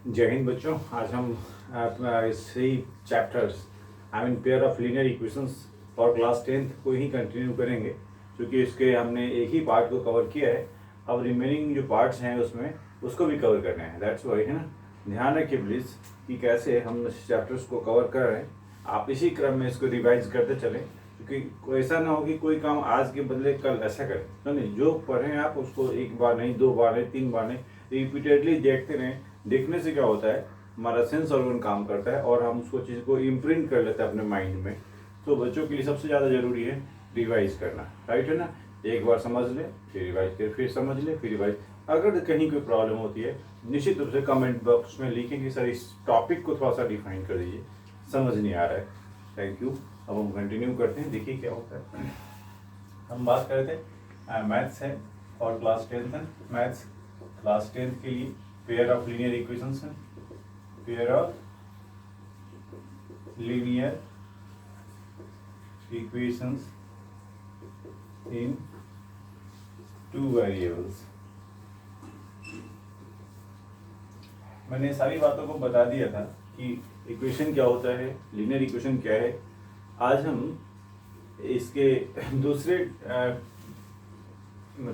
जय हिंद बच्चों, आज हम इसी chapters pair of linear equations for class 10th को ही कंटिन्यू करेंगे, क्योंकि इसके हमने एक ही पार्ट को कवर किया है। अब रिमेनिंग जो पार्ट्स हैं उसमें उसको भी कवर करना है। दैट्स वाई, है ना। ध्यान रखिए प्लीज़ कि कैसे हम इस चैप्टर्स को कवर कर रहे हैं। आप इसी क्रम में इसको रिवाइज करते चलें, क्योंकि ऐसा ना हो कि कोई काम आज के बदले कल ऐसा करें। तो नहीं, जो पढ़ें आप उसको एक बार नहीं, दो बार नहीं, तीन बार नहीं, रिपीटेडली देखते रहें। देखने से क्या होता है, हमारा सेंस ऑर्गन काम करता है और हम उसको चीज़ को इम्प्रिंट कर लेते हैं अपने माइंड में। तो बच्चों के लिए सबसे ज़्यादा जरूरी है रिवाइज करना, राइट है ना। एक बार समझ ले, फिर रिवाइज कर, फिर समझ ले, फिर रिवाइज। अगर कहीं कोई प्रॉब्लम होती है, निश्चित रूप से कमेंट बॉक्स में लिखें कि सर इस टॉपिक को थोड़ा सा डिफाइन कर दीजिए, समझ नहीं आ रहा है। Thank you. अब हम कंटिन्यू करते हैं। देखिए क्या होता है। हम बात कर रहे थे मैथ्स है और क्लास 10th है। मैथ्स क्लास 10th के लिए पेयर ऑफ लीनियर इक्वेशंस है। Pair of linear equations in two variables. मैंने सारी बातों को बता दिया था कि इक्वेशन क्या होता है, लीनियर इक्वेशन क्या है। आज हम इसके दूसरे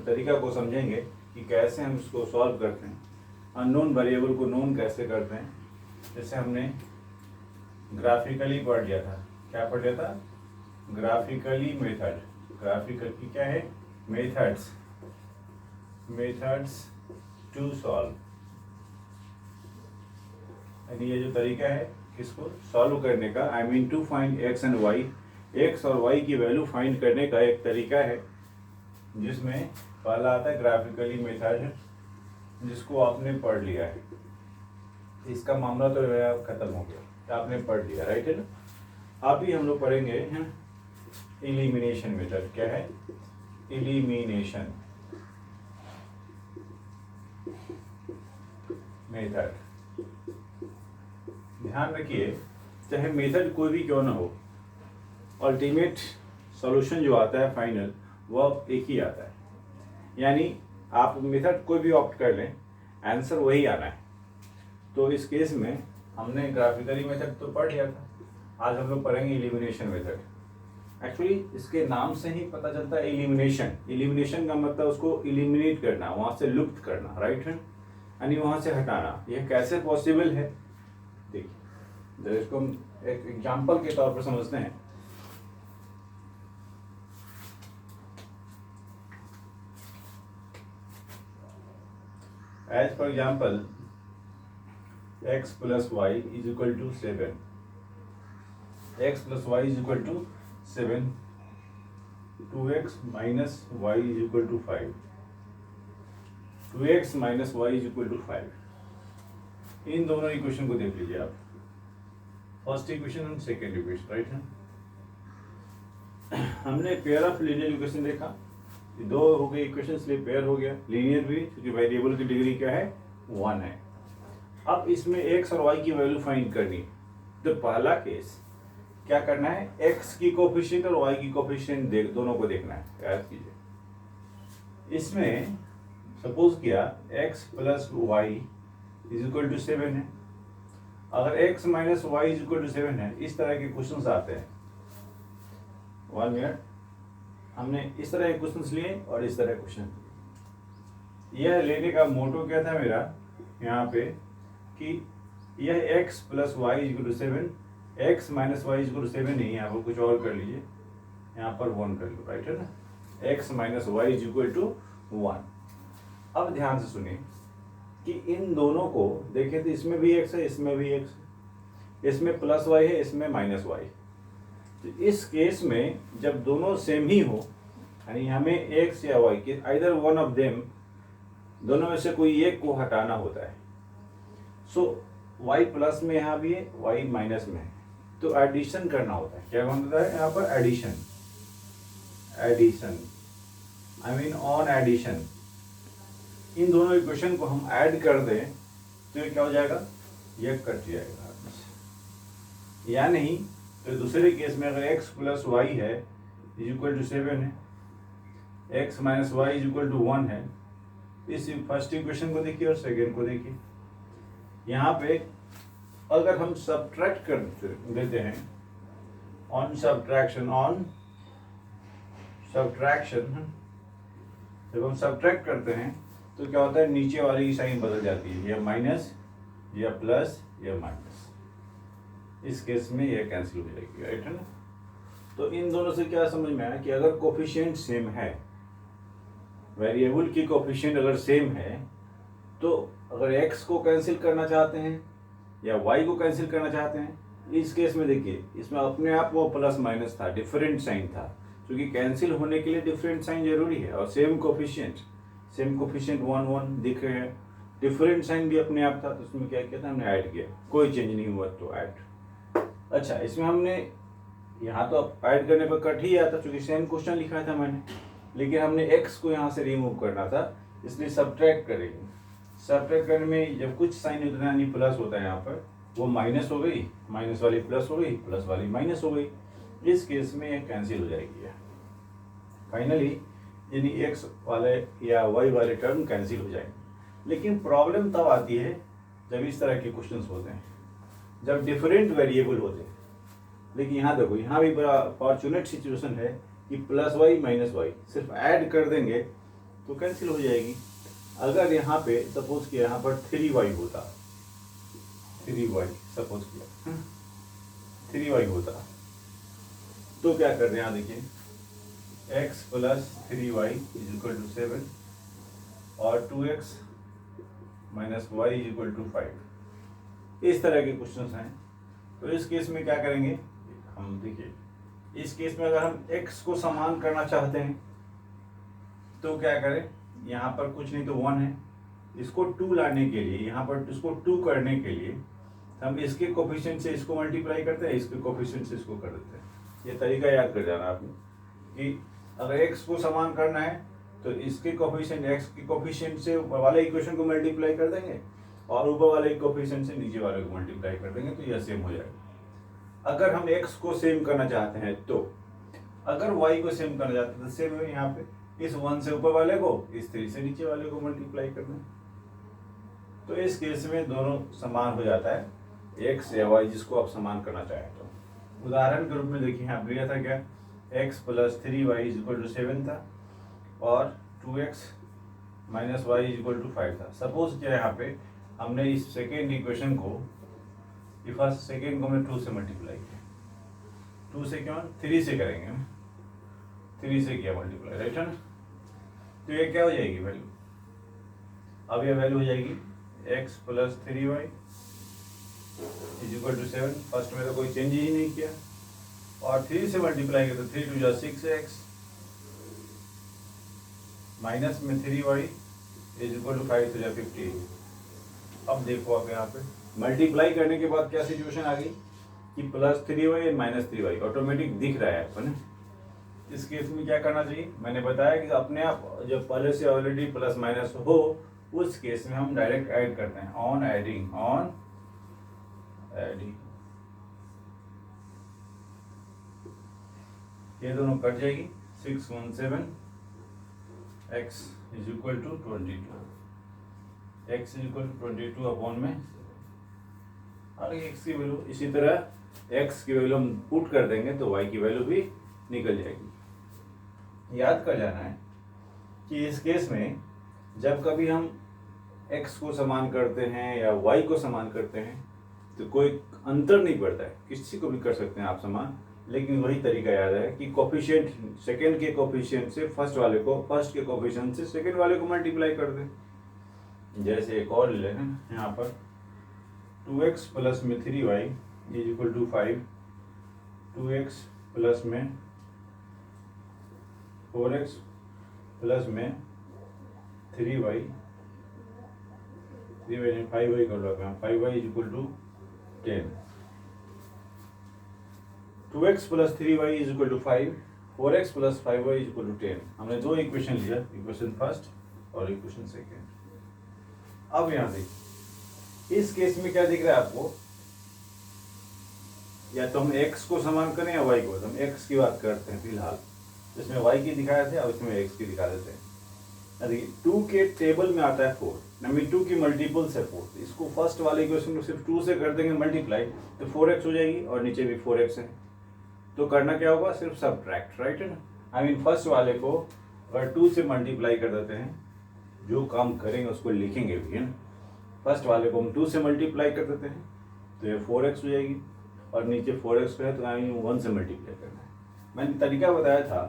तरीका को समझेंगे कि कैसे हम इसको सॉल्व करते हैं, अननोन वेरिएबल को नोन कैसे करते हैं। जैसे हमने ग्राफिकली पढ़ लिया था। क्या पढ़ लिया था? Graphically method. ग्राफिकल की क्या है? मेथड्स। मेथड्स टू सॉल्व, यानी ये जो तरीका है किसको सॉल्व करने का, to find x and y, x और वाई की वैल्यू फाइंड करने का एक तरीका है, जिसमें पहला आता है ग्राफिकली मेथड, जिसको आपने पढ़ लिया है। इसका मामला तो खत्म हो गया, आपने पढ़ लिया, राइट है ना। अभी हम लोग पढ़ेंगे एलिमिनेशन मेथड। क्या है? Elimination method. ध्यान रखिए, चाहे मेथड कोई भी क्यों ना हो, अल्टीमेट सॉल्यूशन जो आता है फाइनल, वह एक ही आता है। यानी आप मेथड कोई भी ऑप्ट कर लें, आंसर वही आना है। तो इस केस में हमने ग्राफिकली मेथड तो पढ़ लिया था, आज हम लोग पढ़ेंगे एलिमिनेशन मेथड। एक्चुअली इसके नाम से ही पता चलता है एलिमिनेशन। एलिमिनेशन का मतलब उसको एलिमिनेट करना, वहाँ से लुप्त करना, राइट है, यानी वहाँ से हटाना। यह कैसे पॉसिबल है, देखिए इसको हम एक एग्जाम्पल के तौर पर समझते हैं। As for example, x plus y is equal to 7. x plus y is equal to 7. 2x minus y is equal to 5. 2x minus y is equal to 5. इन दोनों इक्वेशन को देख लीजिए आप, फर्स्ट इक्वेशन और सेकेंड इक्वेशन, राइट है। हमने pair of linear equation देखा, दो हो गए इक्वेशन, इसलिए पेयर हो गया। लीनियर भी, क्योंकि वेरिएबल की डिग्री क्या है? 1 है। अब इसमें x और y की वैल्यू फाइंड करनी है। तो पहला केस क्या करना है, x की कोफिशिएंट और y की कोफिशिएंट दोनों को देखना है। याद कीजिए, इसमें सपोज किया x plus y is equal to 7 है। अगर x minus y is equal to 7 है, इस तरह के क्वेश्चंस आते हैं। 1 मिनट, हमने इस तरह के क्वेश्चंस लिए और इस तरह क्वेश्चन। यह लेने का मोटो क्या था मेरा यहाँ पे, कि यह x plus y is equal to 7, x minus y is equal to 7 नहीं, यहाँ पर कुछ और कर लीजिए, यहाँ पर 1 कर लो, राइट है ना। x minus y is equal to 1। अब ध्यान से सुनिए कि इन दोनों को देखें तो इसमें भी x है, इसमें भी x है, इसमें प्लस वाई है, इसमें माइनस वाई। तो इस केस में जब दोनों सेम ही हो, यानी हमें x या y के आइदर वन ऑफ देम, दोनों में से कोई एक को हटाना होता है। सो y प्लस में यहाँ भी है, y माइनस में है, तो एडिशन करना होता है। क्या होता है यहाँ पर? एडिशन। Addition on addition. इन दोनों इक्वेशन को हम ऐड कर दें तो ये क्या हो जाएगा? ये कट जाएगा। या नहीं तो दूसरे केस में अगर x प्लस वाई है इज इक्वल टू 7 है, x minus y is equal to 1 है। इस फर्स्ट इक्वेशन को देखिए और सेकेंड को देखिए। यहाँ पे अगर हम सब्ट्रैक्ट कर देते हैं, ऑन सब्ट्रैक्शन जब हम सब्ट्रैक्ट करते हैं तो क्या होता है, नीचे वाली की साइन बदल जाती है, या माइनस या प्लस या माइनस। इस केस में यह कैंसिल हो जाएगी, राइट है ना। तो इन दोनों से क्या समझ में आया कि अगर कोफिशिएंट सेम है, वेरिएबल की कोफिशिएंट अगर सेम है, तो अगर x को कैंसिल करना चाहते हैं या y को कैंसिल करना चाहते हैं, इस केस में देखिए इसमें अपने आप वो प्लस माइनस था, डिफरेंट साइन था, क्योंकि कैंसिल होने के लिए डिफरेंट साइन जरूरी है। और सेम कोफिशिएंट 1 1 दिख रहे हैं, डिफरेंट साइन भी अपने आप था, तो उसमें क्या किया था, हमने ऐड किया, कोई चेंज नहीं हुआ तो ऐड। अच्छा, इसमें हमने यहाँ तो ऐड करने पर कट ही आता क्योंकि सेम क्वेश्चन लिखा था मैंने, लेकिन हमने x को यहाँ से रिमूव करना था, इसलिए सब्ट्रैक्ट करेंगे। सब्ट्रैक्ट करने में जब कुछ साइन उतना यानी प्लस होता है, यहाँ पर वो माइनस हो गई, माइनस वाली प्लस हो गई, प्लस वाली माइनस हो गई। इस केस में ये कैंसिल हो जाएगी फाइनली, यानी x वाले या y वाले टर्म कैंसिल हो जाएंगे। लेकिन प्रॉब्लम तब आती है जब इस तरह के क्वेश्चंस होते हैं, जब डिफरेंट वेरिएबल होते हैं। लेकिन यहाँ देखो, यहाँ भी बड़ा फॉर्चुनेट सिचुएशन है कि प्लस वाई माइनस वाई सिर्फ ऐड कर देंगे तो कैंसिल हो जाएगी। अगर यहाँ पे सपोज किया यहाँ पर 3y होता, 3y सपोज किया 3y होता, तो क्या कर रहे हैं, यहाँ देखिए x plus 3y is equal to 7 और 2x minus y is equal to 5। इस तरह के क्वेश्चन हैं। तो इस केस में क्या करेंगे हम, देखिए इस केस में अगर हम x को समान करना चाहते हैं तो क्या करें, यहाँ पर कुछ नहीं तो 1 है, इसको 2 लाने के लिए, यहाँ पर इसको 2 करने के लिए हम इसके कोफिशिएंट से इसको मल्टीप्लाई करते हैं, इसके कोफिशिएंट से इसको कर देते हैं। ये तरीका याद कर जाना आपने कि अगर x को समान करना है तो इसके कोफिशिएंट, x के कोफिशिएंट से वाले इक्वेशन को मल्टीप्लाई कर देंगे और ऊपर वाले कोफिशिएंट से नीचे वाले को मल्टीप्लाई कर देंगे, तो यह सेम हो जाएगा। अगर हम x को सेम करना चाहते हैं तो, अगर y को सेम करना चाहते हैं तो सेम है, यहाँ पे इस 1 से ऊपर वाले को, इस 3 से नीचे वाले को मल्टीप्लाई कर दें। तो इस केस में दोनों समान हो जाता है, x या y जिसको आप समान करना चाहें तो। उदाहरण के रूप में देखिए, यहाँ दिया था क्या, x plus 3y is equal to 7 था और 2x minus y is equal to 5 था। सपोज क्या यहाँ पे हमने इस सेकेंड इक्वेशन को, ये फर्स्ट सेकेंड को हमने 2 से मल्टीप्लाई किया, 2 से क्यों, 3 से करेंगे, 3 से किया मल्टीप्लाई, राइट है ना। तो ये क्या हो जाएगी वैल्यू, अब ये वैल्यू हो जाएगी x plus 3y is equal to 7। First में तो कोई चेंज ही नहीं किया, और 3 से मल्टीप्लाई किया तो 3 2 जा 6x माइनस में 3y इज इक्वल टू 5 तो जा 15। अब देखो आप यहाँ पे मल्टीप्लाई करने के बाद क्या सिचुएशन आ गई कि प्लस 3y और माइनस 3y ऑटोमेटिक दिख रहा है अपन। इस केस में क्या करना चाहिए, मैंने बताया कि अपने आप जब पहले से ऑलरेडी प्लस माइनस हो, उस केस में हम डायरेक्ट ऐड करते हैं, ऑन एडिंग ये दोनों कट जाएगी, 6 1 7 x is equal to 22, x is equal to 22 upon में आगे x की वैल्यू, इसी तरह x की वैल्यू हम पुट कर देंगे तो y की वैल्यू भी निकल जाएगी। याद कर जाना है कि इस केस में जब कभी हम x को समान करते हैं या y को समान करते हैं तो कोई अंतर नहीं पड़ता है, किसी को भी कर सकते हैं आप समान, लेकिन वही तरीका याद है कि कोफिशिएंट, सेकेंड के कोफिशिएंट से फर्स्ट वाले को, फर्स्ट के कोफिशिएंट से सेकेंड वाले को मल्टीप्लाई कर दें। जैसे एक और ले लें, यहाँ पर 2x प्लस में 3y is equal to 5, 2x plus में 4x प्लस में 3y 5y कर लो, 5y is equal to 10, 2x plus 3y is equal to 5, 4x plus 5y is equal to 10। हमने दो इक्वेशन लिया, इक्वेशन फर्स्ट और equation second. अब यहाँ देखिए इस केस में क्या दिख रहा है आपको, या तो हम x को समान करें या y को, हम x की बात करते हैं फिलहाल। इसमें y की दिखाए थे और इसमें x की दिखा देते हैं। देखिए 2 के टेबल में आता है 4, नंबर 2 की मल्टीपल्स है 4, इसको फर्स्ट वाले इक्वेशन को सिर्फ 2 से कर देंगे मल्टीप्लाई तो 4x हो जाएगी और नीचे भी 4x है। तो करना क्या होगा, सिर्फ सब्ट्रैक्ट, राइट है ना। आई मीन फर्स्ट वाले को अगर 2 से मल्टीप्लाई कर देते हैं, जो काम करेंगे उसको लिखेंगे भी, है ना। फर्स्ट वाले को हम 2 से मल्टीप्लाई कर देते हैं तो ये 4x हो जाएगी और नीचे 4x है तो आई मीन 1 से मल्टीप्लाई करना है। मैंने तरीका बताया था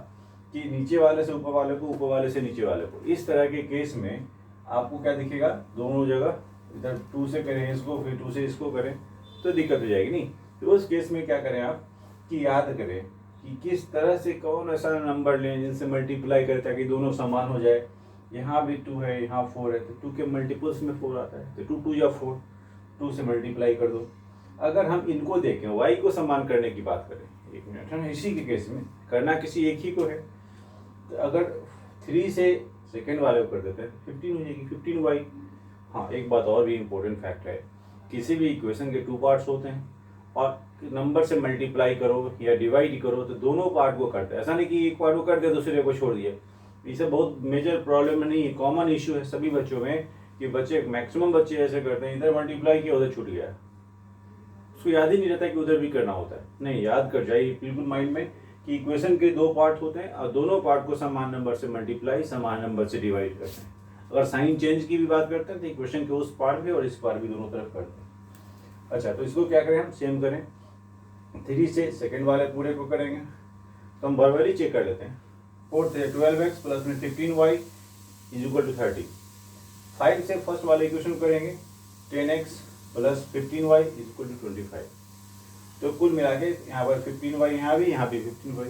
कि नीचे वाले से ऊपर वाले को, ऊपर वाले से नीचे वाले को। इस तरह के केस में आपको क्या दिखेगा, दोनों जगह इधर 2 से करें इसको फिर 2 से इसको करें तो दिक्कत हो जाएगी नहीं। तो उस केस में क्या करें आप कि याद करें कि किस तरह से कौन ऐसा नंबर लें जिनसे मल्टीप्लाई करें ताकि दोनों समान हो जाए। यहाँ भी 2 है, यहाँ 4 है, तो 2 के मल्टीपल्स में 4 आता है तो 2 2 या 4, 2 से मल्टीप्लाई कर दो। अगर हम इनको देखें, y को समान करने की बात करें, एक मिनट है ना, इसी के केस में करना किसी एक ही को है तो अगर 3 से सेकेंड वाले को कर देते हैं 15 हो जाएगी, 15y। हाँ, एक बात और भी इम्पोर्टेंट फैक्ट है, किसी भी इक्वेशन के 2 पार्ट्स होते हैं और नंबर से मल्टीप्लाई करो या डिवाइड करो तो दोनों पार्ट को करते हैं। ऐसा नहीं कि एक पार्ट को कर दिया दूसरे को छोड़ दिया। इसे बहुत मेजर प्रॉब्लम नहीं है, कॉमन इशू है सभी बच्चों में कि बच्चे, मैक्सिमम बच्चे ऐसे करते हैं, इधर मल्टीप्लाई किया उधर छूट गया, उसको याद ही नहीं रहता कि उधर भी करना होता है। नहीं, याद कर जाइए बिल्कुल माइंड में कि इक्वेशन के 2 पार्ट होते हैं और दोनों पार्ट को समान नंबर से मल्टीप्लाई, समान नंबर से डिवाइड करते हैं। अगर साइन चेंज की भी बात करते हैं तो इक्वेशन के उस पार्ट भी और इस पार्ट भी दोनों तरफ करते हैं। अच्छा, तो इसको क्या करें, हम सेम करें, 3 से सेकेंड वाले पूरे को करेंगे तो हम वर्बली चेक कर लेते हैं। 4 से 12x प्लस में 15y इज इक्वल टू 30। 5 से फर्स्ट वाले इक्वेशन करेंगे, 10x plus 15y is equal to 25। तो कुल मिला के यहाँ पर 15y, यहाँ भी 15y,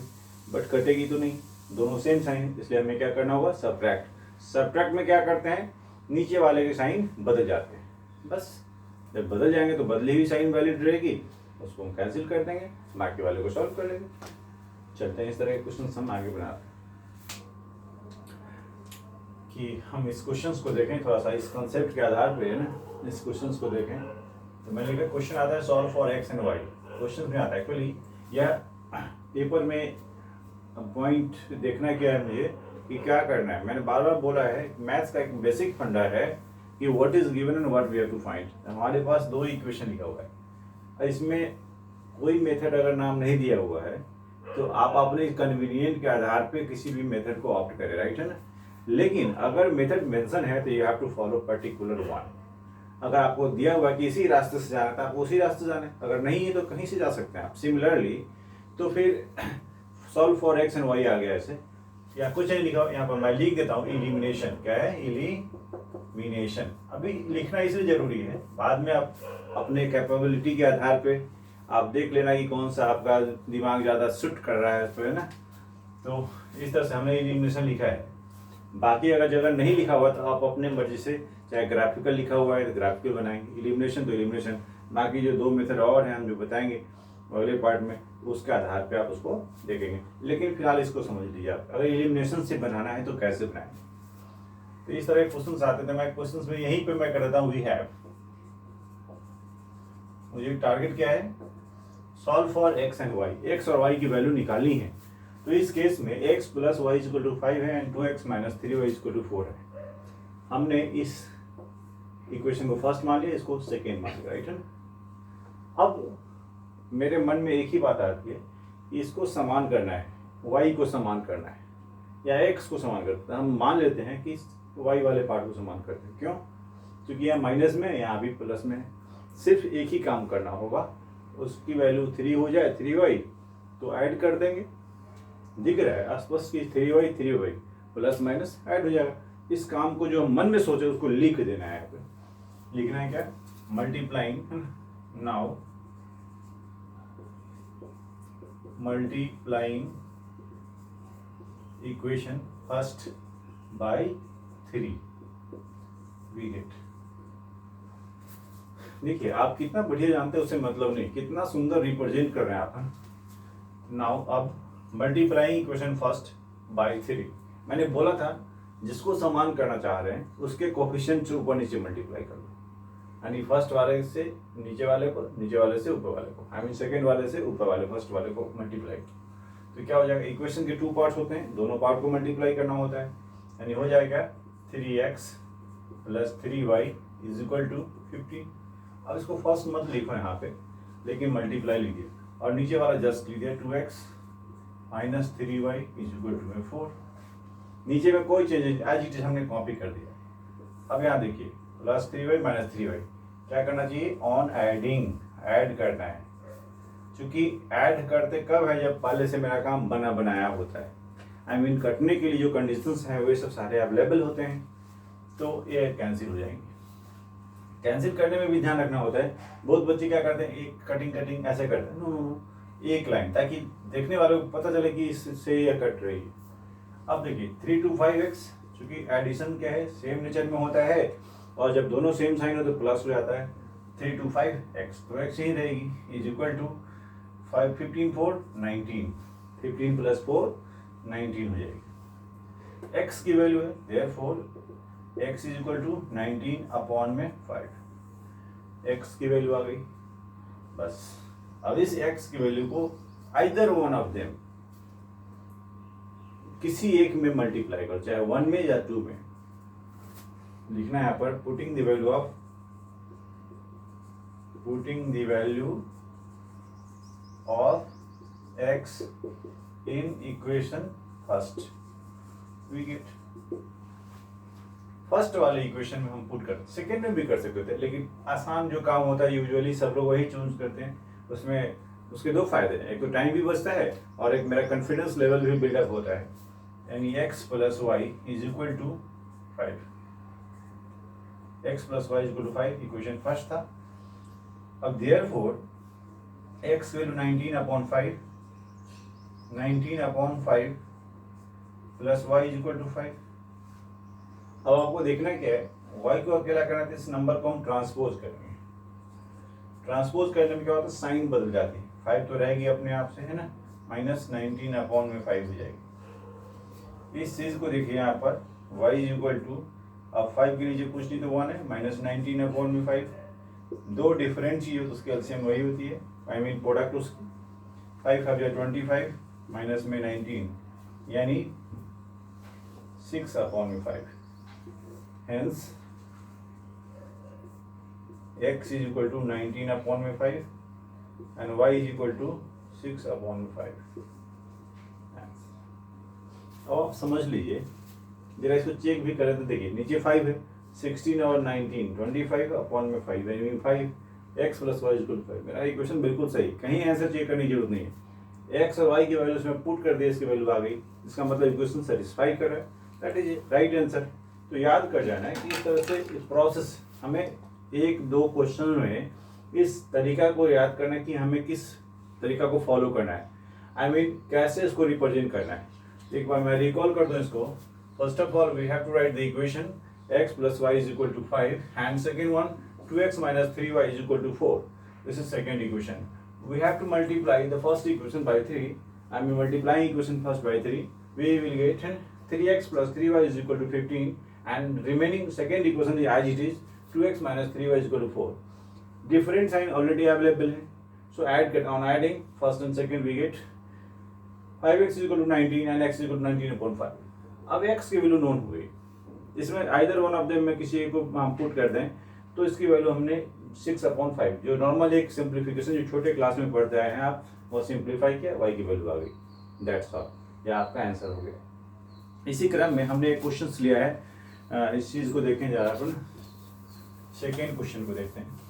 बट कटेगी तो नहीं, दोनों सेम साइन, इसलिए हमें क्या करना होगा, सब्ट्रैक्ट। सब्ट्रैक्ट में क्या करते हैं, नीचे वाले के साइन बदल जाते हैं, बस जब बदल जाएंगे तो बदली हुई साइन वैलिड रहेगी, उसको हम कैंसिल कर देंगे, बाकी वाले को सॉल्व कर लेंगे। चलते हैं इस तरह के क्वेश्चन हम आगे बनाते हैं कि हम इस क्वेश्चंस को देखें थोड़ा सा इस कंसेप्ट के आधार पे, है ना। इस क्वेश्चंस को देखें तो मैंने लिखा क्वेश्चन आता है solve for x and y. Question में आता है एक्चुअली, यह पेपर में पॉइंट देखना क्या है मुझे कि क्या करना है। मैंने बार बार बोला है मैथ्स का एक बेसिक फंडा है कि what is given and what we have to find. हमारे पास 2 इक्वेशन लिखा हुआ है, इसमें कोई मेथड अगर नाम नहीं दिया हुआ है तो आप अपने कन्वीनियंट के आधार पे किसी भी मेथड को ऑप्ट करें, राइट है ना। लेकिन अगर मेथड मेंशन है तो you have to follow particular one. अगर आपको दिया हुआ कि इसी रास्ते से जाना था, आपको उसी रास्ते जाना है, अगर नहीं है तो कहीं से जा सकते हैं आप। सिमिलरली तो फिर solve for x and y आ गया ऐसे, या कुछ नहीं लिखा, यहाँ पर मैं लिख देता हूँ एलिमिनेशन। क्या है, एलिमिनेशन। अभी लिखना इसलिए जरूरी है, बाद में आप अपने कैपेबिलिटी के आधार पे आप देख लेना कि कौन सा आपका दिमाग ज़्यादा सूट कर रहा है, तो है ना। तो इस तरह से हमने एलिमिनेशन लिखा है। बाकी अगर जगह नहीं लिखा हुआ तो आप अपने मर्जी से, चाहे ग्राफिकल लिखा हुआ है तो ग्राफिकल बनाएंगे, एलिमिनेशन तो एलिमिनेशन। बाकी जो 2 मेथड और हैं हम जो बताएंगे अगले पार्ट में, उसके आधार पे आप उसको देखेंगे। लेकिन फिलहाल इसको समझ लीजिए आप, अगर एलिमिनेशन से बनाना है तो कैसे बनाएंगे। तो इस तरह के क्वेश्चन आते थे। मैं क्वेश्चन में यहीं पे मैं कर देता हूँ वी हैव। मुझे टारगेट क्या है, solve for x and y, x और वाई की वैल्यू निकालनी है। तो इस केस में x plus y is equal to 5 है and 2x minus 3y is equal to 4 है। हमने इस इक्वेशन को फर्स्ट मान लिया, इसको सेकेंड मान लिया, राइट है ना। अब मेरे मन में एक ही बात आती है, इसको समान करना है, y को समान करना है या x को समान करते हैं। हम मान लेते हैं कि y वाले पार्ट को समान करते हैं, क्यों, क्योंकि यहाँ माइनस में, यहाँ भी प्लस में है। सिर्फ एक ही काम करना होगा, उसकी वैल्यू 3 हो जाए, 3y तो ऐड कर देंगे, दिख रहा है आसपास की 3y प्लस माइनस ऐड हो जाएगा। इस काम को जो मन में सोचे उसको लिख देना है। यहाँ पे लिखना है क्या, multiplying, now multiplying equation first by 3 we get. देखिए आप कितना बढ़िया जानते हैं, उससे मतलब नहीं, कितना सुंदर रिप्रेजेंट कर रहे हैं आप। नाउ अब मल्टीप्लाइंग इक्वेशन फर्स्ट बाय 3, मैंने बोला था जिसको समान करना चाह रहे हैं उसके कोफिशिएंट से ऊपर नीचे मल्टीप्लाई कर लो, यानी फर्स्ट वाले से नीचे वाले को, नीचे वाले से ऊपर वाले को, आई मीन सेकंड वाले से ऊपर वाले फर्स्ट वाले को मल्टीप्लाई। तो क्या हो जाएगा, इक्वेशन के 2 पार्ट्स होते हैं, दोनों पार्ट को मल्टीप्लाई करना होता है, यानी हो जाएगा 3x plus 3y is equal to 15। अब इसको फर्स्ट मत लिखो यहाँ पे, लेकिन मल्टीप्लाई लिखिए और नीचे वाला जस्ट लीजिए 2x minus 3y is equal to 4। नीचे में कोई चेंज नहीं, एज इट इज हमने कॉपी कर दिया। अब यहाँ देखिए प्लस 3y माइनस 3y, क्या करना चाहिए, ऑन एडिंग, ऐड करना है। क्योंकि ऐड करते कब है, जब पहले से मेरा काम बना बनाया होता है। आई मीन कटने के लिए जो कंडीशंस हैं वे सब सारे अवेलेबल होते हैं, तो ये कैंसिल हो जाएंगे। कैंसिल करने में भी ध्यान रखना होता है। बहुत बच्चे क्या करते हैं, एक कटिंग ऐसे करते हैं, नो एक लाइन, ताकि देखने वालों को पता चले कि इससे ये कट रही है। अब देखिए 3 to 5x, चूंकि एडिशन क्या है, सेम नेचर में होता है, और जब दोनों सेम साइन हो तो प्लस हो जाता है। 3 to 5x तो x ही रहेगी, इज इक्वल टू 5 15 4 19, 15 प्लस 4 19 हो जाएगी। x की वैल्यू है, therefore x is equal to 19 upon में 5, x की वैल्यू आ गई। बस अब इस x की वैल्यू को आइदर वन ऑफ देम, किसी एक में मल्टीप्लाई करो, चाहे 1 में या 2 में। लिखना है यहाँ पर putting the value of x in equation first, we get first वाले इक्वेशन में हम पुट करते, सेकेंड में भी कर सकते थे, लेकिन आसान जो काम होता है यूजुअली सब लोग वही चूज करते हैं। उसमें उसके 2 फायदे हैं, एक तो टाइम भी बचता है और एक मेरा कॉन्फिडेंस लेवल भी बिल्डअप होता है। यानी x plus y is equal to 5, x plus y is equal to 5 equation first था। अब therefore x value 19 upon 5, 19 upon 5 plus y is equal to 5। अब आपको देखना क्या है, y को अकेला करना है, इस नंबर को हम ट्रांसपोज करेंगे। ट्रांसपोज करने में क्या होता है, साइन बदल जाती है, 5 तो रहेगी अपने आप से, है ना, माइनस 19 अपॉन में 5 हो जाएगी। इस चीज को देखिए यहाँ पर y इज इक्वल टू, अब 5 के नीचे कुछ नहीं तो 1 है, माइनस 19 अपॉन में 5। 2 डिफरेंट चीज तो उसकी एलसीएम वही होती है, आई मीन प्रोडक्ट उसकी। 5 5 25 माइनस में 19, यानी 6 अपॉन में 5। Hence x is equal to 19 upon में 5 and y is equal to 6 upon में 5। अब आप समझ लीजिए, जरा इसको चेक भी करें तो देखिए नीचे 5 है, 16 और 19 25 अपॉन में 5, यानी 5 x plus y equal to 5। मेरा इक्वेशन बिल्कुल सही, कहीं आंसर चेक करने की जरूरत नहीं है। x और y की वैल्यू उसमें पुट कर दिया, इसकी वैल्यू आ गई, इसका मतलब इक्वेशन सेटिस्फाई कर रहा है, दैट इज राइट आंसर। तो याद कर जाना है कि इस तरह से प्रोसेस हमें 1-2 क्वेश्चन में इस तरीका को याद करना है कि हमें किस तरीका को फॉलो करना है, आई मीन कैसे इसको रिप्रेजेंट करना है। एक बार मैं रिकॉल कर दूं इसको। First of all we have to write the equation x plus y is equal to 5 and second one 2x minus 3y is equal to 4। This is second equation. We have to multiply the first equation by 3, I mean multiplying equation first by 3, we will get 3x plus 3y is equal to 15 and remaining second equation is as it is 2x minus 3y is equal to 4. Different sign already available है, so add on adding first and second we get 5x is equal to 19 and x is equal to 19 upon 5. अब x की value known हुई, इसमें either one of them में किसी एक को हम पुट कर दें तो इसकी वैल्यू हमने 6 अपॉन 5, जो नॉर्मल एक सिंप्लीफिकेशन जो छोटे क्लास में पढ़ते आए हैं आप, वो सिंप्लीफाई किया, y की वैल्यू आ गई, दैट्स ऑल, यह आपका आंसर हो गया। इसी क्रम में हमने एक क्वेश्चन लिया है, इस चीज को देखें जरा अपन, सेकेंड क्वेश्चन को देखते हैं।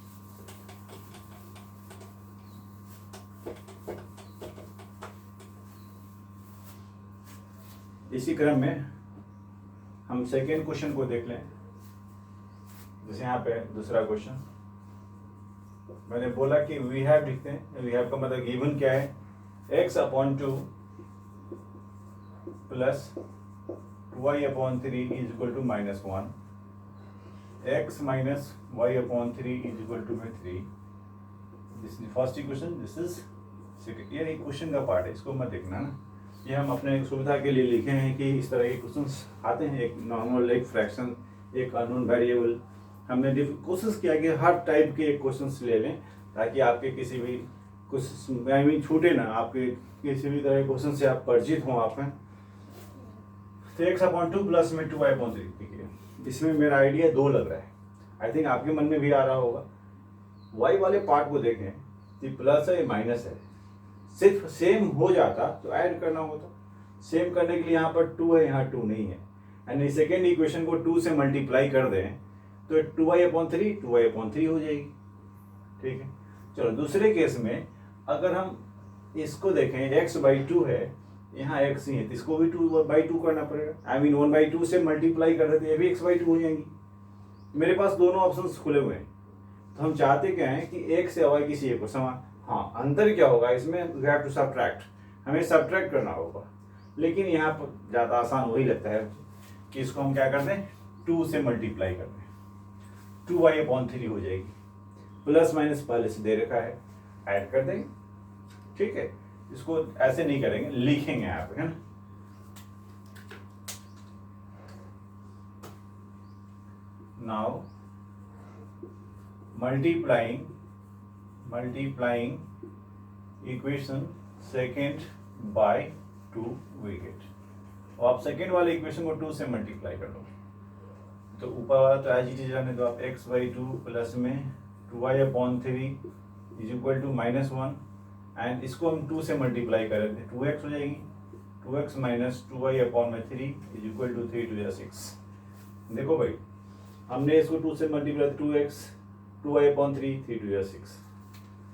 इसी क्रम में हम सेकेंड क्वेश्चन को देख लें। जैसे यहाँ पे दूसरा क्वेश्चन मैंने बोला कि वी हैव लिखते हैं, वी हैव का मतलब गिवन क्या है, x upon 2 plus y upon 3 is equal to minus 1, x minus y upon 3 is equal to 3। This is first equation, this is second. ये क्वेश्चन का पार्ट है, इसको मत देखना ना, ये हम अपने सुविधा के लिए लिखे हैं कि इस तरह के क्वेश्चंस आते हैं, एक नॉर्मल, एक फ्रैक्शन, एक अननोन वेरिएबल। हमने कोशिश किया कि हर टाइप के क्वेश्चंस ले लें ताकि आपके किसी भी कुछ आई मीन छूटे ना आपके किसी भी तरह के क्वेश्चन से आप परिचित हों आप हैं। तो एक्स अपॉन टू प्लस में 2y/3। ठीक है, इसमें मेरा आइडिया 2 लग रहा है, आई थिंक आपके मन में भी आ रहा होगा। y वाले पार्ट को देखें कि प्लस है माइनस है, सिर्फ सेम हो जाता तो ऐड करना होता। सेम करने के लिए यहाँ पर 2 है, यहाँ 2 नहीं है, यानी सेकेंड इक्वेशन को 2 से मल्टीप्लाई कर दें तो 2y/3 हो जाएगी। ठीक है, चलो दूसरे केस में अगर हम इसको देखें x/2 है, यहाँ x ही है तो इसको भी 2/2 करना पड़ेगा, आई मीन 1/2 से मल्टीप्लाई कर देते ये भी x/2 हो जाएंगी। मेरे पास दोनों ऑप्शंस खुले हुए हैं, तो हम चाहते क्या है कि एक से y किसी एक को समान। हाँ, अंतर क्या होगा इसमें, वी हैव टू सब्ट्रैक्ट, हमें सब्ट्रैक्ट करना होगा। लेकिन यहाँ पर ज़्यादा आसान वही लगता है कि इसको हम क्या कर दें, 2 से मल्टीप्लाई कर दें, 2y/3 हो जाएगी। प्लस माइनस पहले से दे रखा है, ऐड कर देंगे। ठीक है, इसको ऐसे नहीं करेंगे, लिखेंगे यहाँ पे, है ना। Now multiplying equation second by 2 we get. और आप सेकेंड वाले इक्वेशन को 2 से मल्टीप्लाई कर लो तो ऊपर वाला तो एज इट इज रहने दो आप, x/2 प्लस में 2y/3 is equal to -1, and इसको हम 2 से मल्टीप्लाई करें तो 2x हो जाएगी। 2x minus 2y/3 is equal to 3 2 6। देखो भाई, हमने इसको 2 से मल्टीप्लाई 2x 2y/3 3 2 6।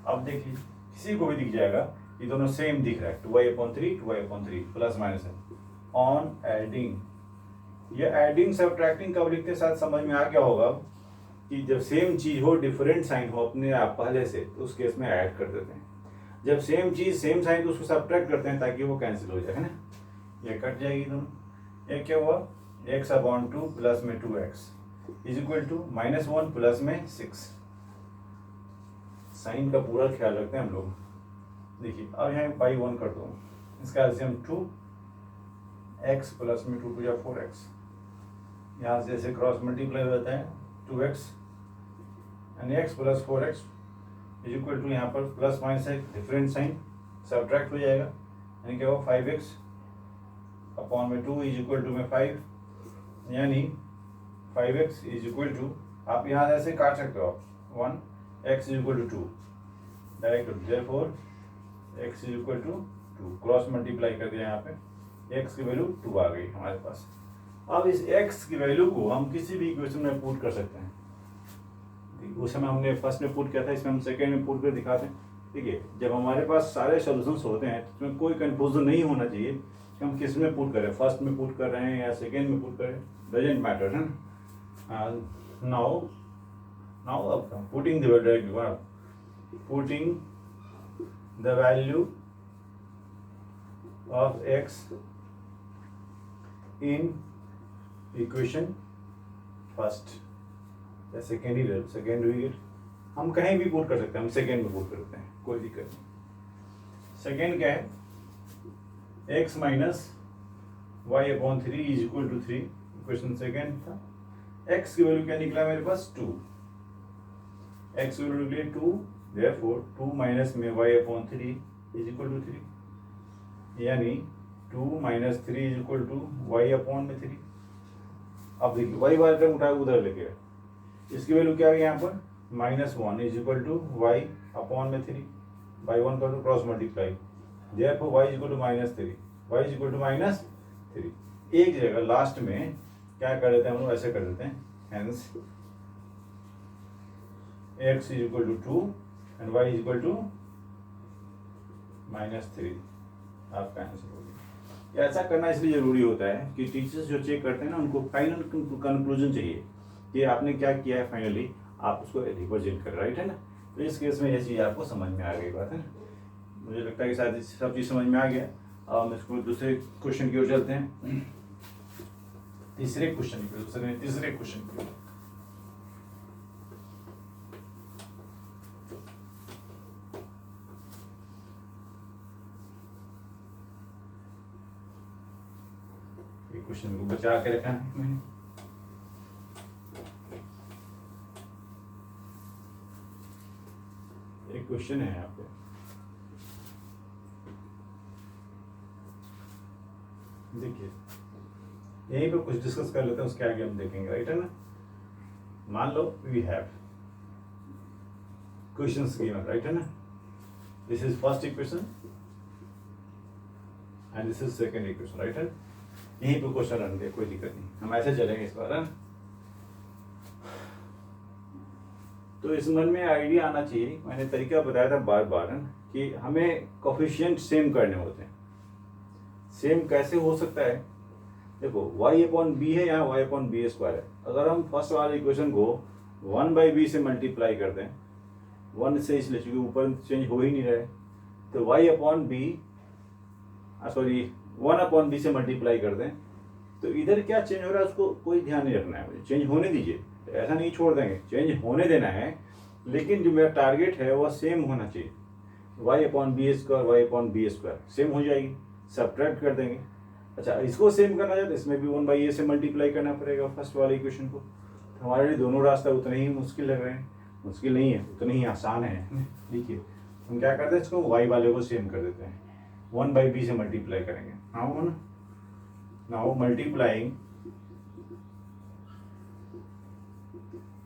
अब देखिए किसी को भी दिख जाएगा ये दोनों सेम दिख रहा है, 2y/3 प्लस माइनस है। ऑन एडिंग, ये एडिंग सब्ट्रैक्टिंग कब लिखते साथ समझ में आ गया होगा कि जब सेम चीज हो डिफरेंट साइन हो अपने आप पहले से तो उस केस में ऐड कर देते हैं। जब सेम चीज सेम साइन तो उसको सब्ट्रैक्ट करते हैं ताकि वो कैंसिल हो जाए, है ना। ये कट जाएगी दोनों। ये क्या हुआ, x/2 प्लस में 2x is equal to -1 plus में 6। साइन का पूरा ख्याल रखते हैं हम लोग। देखिए अब यहाँ बाई 1 कर दो, इसका एलसीएम 2x प्लस में 2 2 4x, यहाँ से ऐसे क्रॉस मल्टीप्लाई हो जाता है 2x and x plus 4x is equal to, यहाँ पर प्लस माइनस है डिफरेंट साइन सब्ट्रैक्ट हो जाएगा, यानी क्या होगा 5x अपॉन में 2 इज इक्वल टू में 5, यानी 5x इज इक्वल टू, आप यहाँ ऐसे काट सकते हो आप 1x is equal to 2 direct, therefore x is equal to 2, cross multiply कर दिया, यहाँ पे x की वैल्यू 2 आ गई हमारे पास। अब इस x की वैल्यू को हम किसी भी इक्वेशन में पुट कर सकते हैं। उस समय हमने फर्स्ट में पुट किया था, इसमें हम सेकेंड में पुट कर दिखाते हैं। ठीक है, जब हमारे पास सारे सॉल्यूशंस होते हैं तो इसमें कोई कंफ्यूजन नहीं होना चाहिए कि हम किस में पुट करें, फर्स्ट में पुट कर रहे हैं या सेकेंड में पुट करें, डजेंट मैटर, है ना। नाउ अब putting the value of x in equation first या सेकेंड वी गेट, हम कहीं भी पुट कर सकते हैं, हम सेकेंड में पुट करते हैं, कोई दिक्कत नहीं। सेकेंड क्या है, x minus y/3 is equal to 3, equation second था। x की वैल्यू क्या निकला मेरे पास 2, x की वैल्यू निकली 2, देयरफॉर 2 माइनस में y/3 इज इक्वल टू 3, यानी 2 minus 3 is equal to y/3। अब देखिए y वाला टर्म उठाए उधर लेके, इसकी वैल्यू क्या है यहाँ पर -1 is equal to y/3, by 1 कर दो cross multiply, therefore y is equal to -3, y is equal to -3। एक जगह लास्ट में क्या कर देते हैं हम लोग, ऐसे कर देते हैं, hence x is equal to 2 and y is equal to -3, आपका आंसर हो गया। ऐसा करना इसलिए जरूरी होता है कि टीचर्स जो चेक करते हैं ना उनको फाइनल कंक्लूजन चाहिए कि आपने क्या किया है, फाइनली आप उसको रिप्रेजेंट कर, राइट है ना। तो इस केस में ये चीज़ आपको समझ में आ गई बात है ना। मुझे लगता है कि शायद सब चीज़ समझ में आ गया। अब हम इसको दूसरे क्वेश्चन की ओर चलते हैं, तीसरे क्वेश्चन की ओर। क्वेश्चन को बचा के रखा है मैंने। एक क्वेश्चन है यहाँ पे, देखिए यहीं पे कुछ डिस्कस कर लेते हैं, उसके आगे हम देखेंगे, राइट है ना। मान लो we have questions given, right है ना। This is first equation and this is second equation, right है। यहीं पे क्वेश्चन रन गए, कोई दिक्कत नहीं, हम ऐसे चलेंगे इस बार, है ना। तो इस मन में आइडिया आना चाहिए, मैंने तरीका बताया था बार बार, है ना, कि हमें कोफिशिएंट सेम करने होते हैं। सेम कैसे हो सकता है, देखो y अपॉन बी है, यहाँ y अपॉन बी स्क्वायर है। अगर हम फर्स्ट वाले इक्वेशन को 1/b से मल्टीप्लाई कर दें, 1 से इसलिए चूंकि ऊपर चेंज हो ही नहीं रहा है, तो y upon b sorry 1 upon b से मल्टीप्लाई कर दें, तो इधर क्या चेंज हो रहा है उसको कोई ध्यान नहीं रखना है मुझे, चेंज होने दीजिए, ऐसा नहीं छोड़ देंगे, चेंज होने देना है, लेकिन जो मेरा टारगेट है वह सेम होना चाहिए। y upon b square y upon b square same हो जाएगी, सब्ट्रैक्ट कर देंगे। अच्छा, इसको सेम करना है तो इसमें भी 1/a से मल्टीप्लाई करना पड़ेगा फर्स्ट वाले इक्वेशन को। तो हमारे लिए दोनों रास्ता उतने ही मुश्किल लग रहे हैं, मुश्किल नहीं है, उतने ही आसान है। देखिए हम क्या करते हैं, इसको y वाले को सेम कर देते हैं, 1/b से मल्टीप्लाई करेंगे। Now multiplying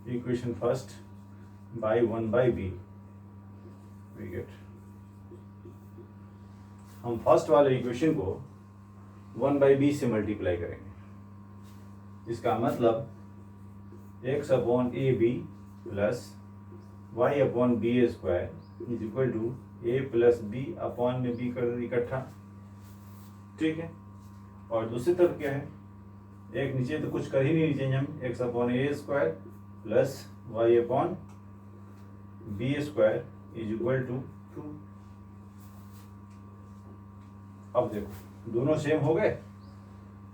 equation first by 1/b we get, हम फर्स्ट वाले इक्वेशन को 1/b से मल्टीप्लाई करेंगे। इसका मतलब x upon a b plus y upon b square is equal to a plus b upon में b कर इकट्ठा, ठीक है। और दूसरी तरफ क्या है, एक नीचे तो कुछ कर ही नहीं चेंज हम, x upon a square plus y upon b square is equal to 2। अब देखो दोनों सेम हो गए,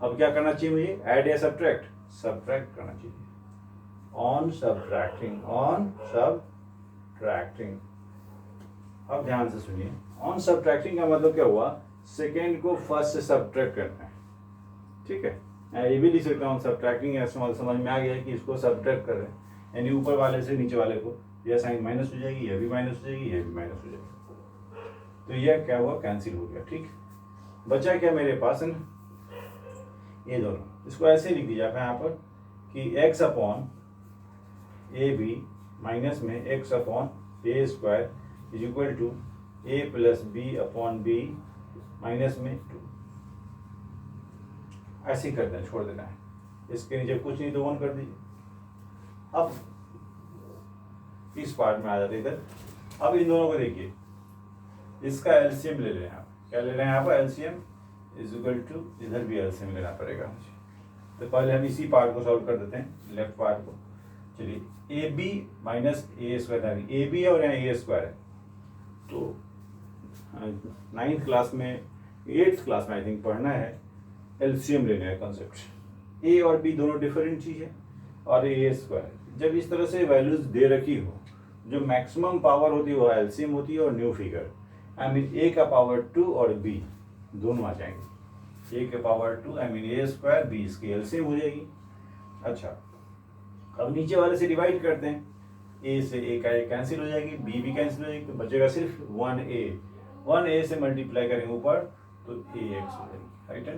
अब क्या करना चाहिए मुझे, ऐड या सब्ट्रैक्ट, सब्ट्रैक्ट करना चाहिए। On subtracting, on subtracting. अब ध्यान से सुनिए, ऑन सब्ट्रैक्टिंग का मतलब क्या हुआ, सेकेंड को फर्स्ट से सब्ट्रैक्ट करना है, ठीक है। मैं ये भी लिख सकता हूँ सब्ट्रैक्टिंग, समझ में आ गया है कि इसको सब्ट्रैक्ट कर रहे हैं, यानी ऊपर वाले से नीचे वाले को, यह साइन माइनस हो जाएगी, यह भी माइनस हो जाएगी, यह भी माइनस हो जाएगी, तो यह क्या हुआ, कैंसिल हो गया, ठीक। बचा क्या मेरे पास है ना, ये दोनों, इसको ऐसे लिख दिया यहाँ पर कि x upon a b minus में x upon a square is equal to a plus b upon b minus में 2। ऐसे ही कर देना, छोड़ देना है, इसके नीचे कुछ नहीं तो 1 कर दीजिए। अब इस पार्ट में आ जाते इधर, अब इन दोनों को देखिए, इसका एलसीएम ले लें आप, क्या ले रहे हैं आप, एलसीएम इज इक्वल टू, इधर भी एलसीएम लेना पड़ेगा मुझे। तो पहले हम इसी पार्ट को सॉल्व कर देते हैं, लेफ्ट पार्ट को। चलिए a b minus a square, a b है और यहाँ ए स्क्वायर है, तो 9th क्लास में 8th क्लास में आई थिंक पढ़ना है, एलसीएम लेना है कॉन्सेप्ट। ए और बी दोनों डिफरेंट चीज है, और ए स्क्वायर जब इस तरह से वैल्यूज दे रखी हो, जो मैक्सिमम पावर होती है वो एलसीएम होती है, और न्यू फिगर आई मीन ए का पावर 2 और बी दोनों आ जाएंगे, ए के power 2 I mean a square, b इसकी एलसीएम हो जाएगी। अच्छा, अब नीचे वाले से डिवाइड करते हैं, ए से ए का ए कैंसिल हो जाएगी, बी भी कैंसिल हो जाएगी, तो बचेगा सिर्फ 1a से मल्टीप्लाई करेंगे ऊपर तो ax हो जाएगी, राइट है।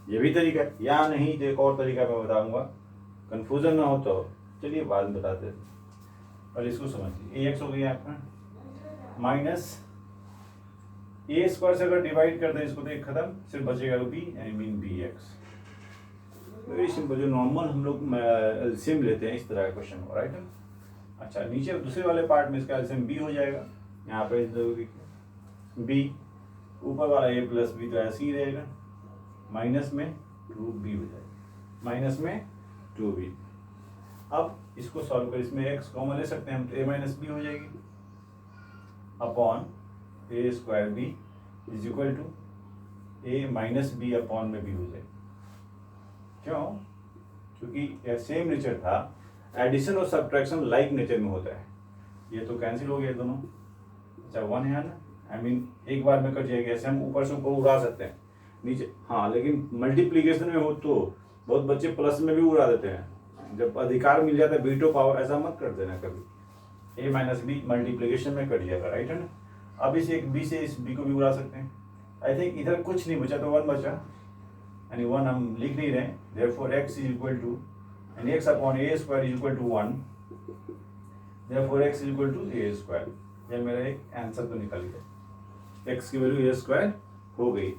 ये भी तरीका है, या नहीं तो एक और तरीका मैं बताऊंगा, कंफ्यूजन ना हो तो चलिए बाद में बताते हैं, और इसको समझिए। ax हो गया आपका माइनस ए स्क्वायर से अगर डिवाइड कर दें इसको तो एक खत्म, सिर्फ बचेगा b I mean bx। Very simple, जो नॉर्मल हम लोग एलसीएम लेते हैं इस तरह का क्वेश्चन हो, राइट है। अच्छा, नीचे दूसरे वाले पार्ट में इसका एलसीएम b हो जाएगा, यहाँ पे b, ऊपर वाला a प्लस बी तो ऐसे ही रहेगा, माइनस में 2b हो जाएगा, माइनस में 2b। अब इसको सॉल्व कर, इसमें x कॉमन ले सकते हैं हम, तो a माइनस बी हो जाएगी upon a square b is equal to a minus b upon में b हो जाएगी। क्यों? क्योंकि यह सेम नेचर था, एडिशन और सब्ट्रैक्शन लाइक नेचर में होता है। ये तो कैंसिल हो गया दोनों, अच्छा 1 है ना, आई मीन एक बार में कट जाएगा, ऐसे हम ऊपर से ऊपर उड़ा सकते हैं नीचे, हाँ, लेकिन मल्टीप्लीकेशन में हो तो बहुत बच्चे प्लस में भी उड़ा देते हैं, जब अधिकार मिल जाता है बीटो पावर, ऐसा मत कर देना कभी, ए माइनस बी मल्टीप्लीकेशन में कट जाएगा, राइट है ना। अब इस एक बी से इस बी को भी उड़ा सकते हैं, आई थिंक इधर कुछ नहीं बचा तो 1 बचा, यानी 1 हम लिख नहीं रहे, therefore x is equal to यानी x upon a square is equal to 1, therefore x is equal to a square. ये मेरा एक आंसर तो निकल गया, x की वैल्यू a स्क्वायर हो गई।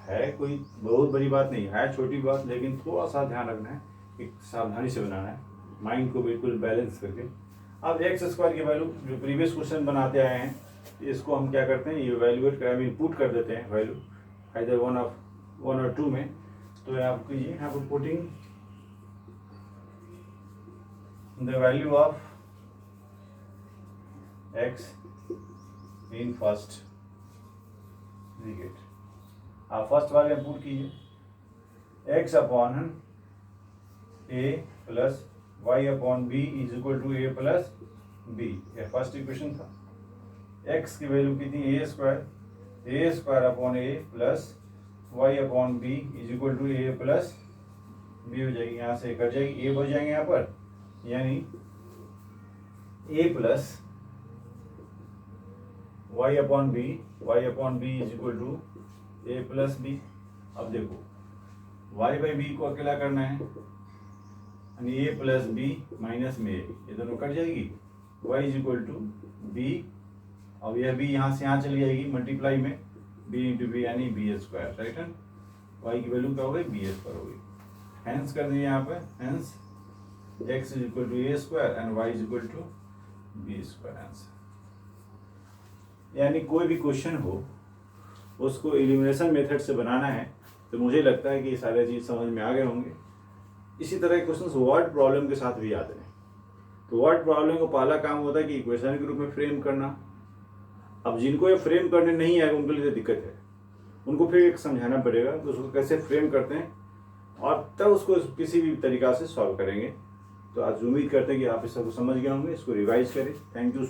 है कोई बहुत बड़ी बात नहीं है, छोटी बात, लेकिन थोड़ा सा ध्यान रखना है, एक सावधानी से बनाना है, माइंड को बिल्कुल बैलेंस करके। अब एक्स स्क्वायर की वैल्यू जो प्रीवियस क्वेश्चन बनाते आए हैं, इसको हम क्या करते हैं, ये वैल्यूएट कर इनपुट कर देते हैं वैल्यू आइदर 1 और 2 में। तो आप कीजिए यहाँ पर putting the value of x in first bracket. आप फर्स्ट वाले पुट कीजिए, x upon a plus y upon b is equal to a plus b. यह फर्स्ट इक्वेशन था। एक्स की वैल्यू कितनी, a square upon a plus y upon b is equal to a plus b हो जाएगी, यहाँ से cut जाएगी, ए बच जाएंगे यहाँ पर, यानी a plus y upon b is equal to a plus b. अब देखो y बाई बी को अकेला करना है, यानी ए प्लस बी माइनस में ये दोनों कट जाएगी, y is equal to b. अब यह बी यहाँ से यहाँ चली जाएगी मल्टीप्लाई में, b इंटू बी यानी बी स्क्वायर, राइट है। y की वैल्यू क्या हो गई, बी स्क्वायर हो गई। हेंस कर दिए यहाँ पे, hence x is equal to a square and y is equal to b square answer. यानी कोई भी क्वेश्चन हो उसको एलिमिनेशन मेथड से बनाना है, तो मुझे लगता है कि ये सारे चीज़ समझ में आ गए होंगे। इसी तरह के क्वेश्चन वर्ड प्रॉब्लम के साथ भी आते हैं। तो वर्ड प्रॉब्लम का पहला काम होता है कि इक्वेशन के रूप में फ्रेम करना। अब जिनको ये फ्रेम करने नहीं आएगा उनके लिए दिक्कत है, उनको फिर एक समझाना पड़ेगा तो उसको कैसे फ्रेम करते हैं, और तब उसको किसी भी तरीका से सॉल्व करेंगे। तो आज उम्मीद करते हैं कि आप इस सबको समझ गए होंगे, इसको रिवाइज करें। Thank you so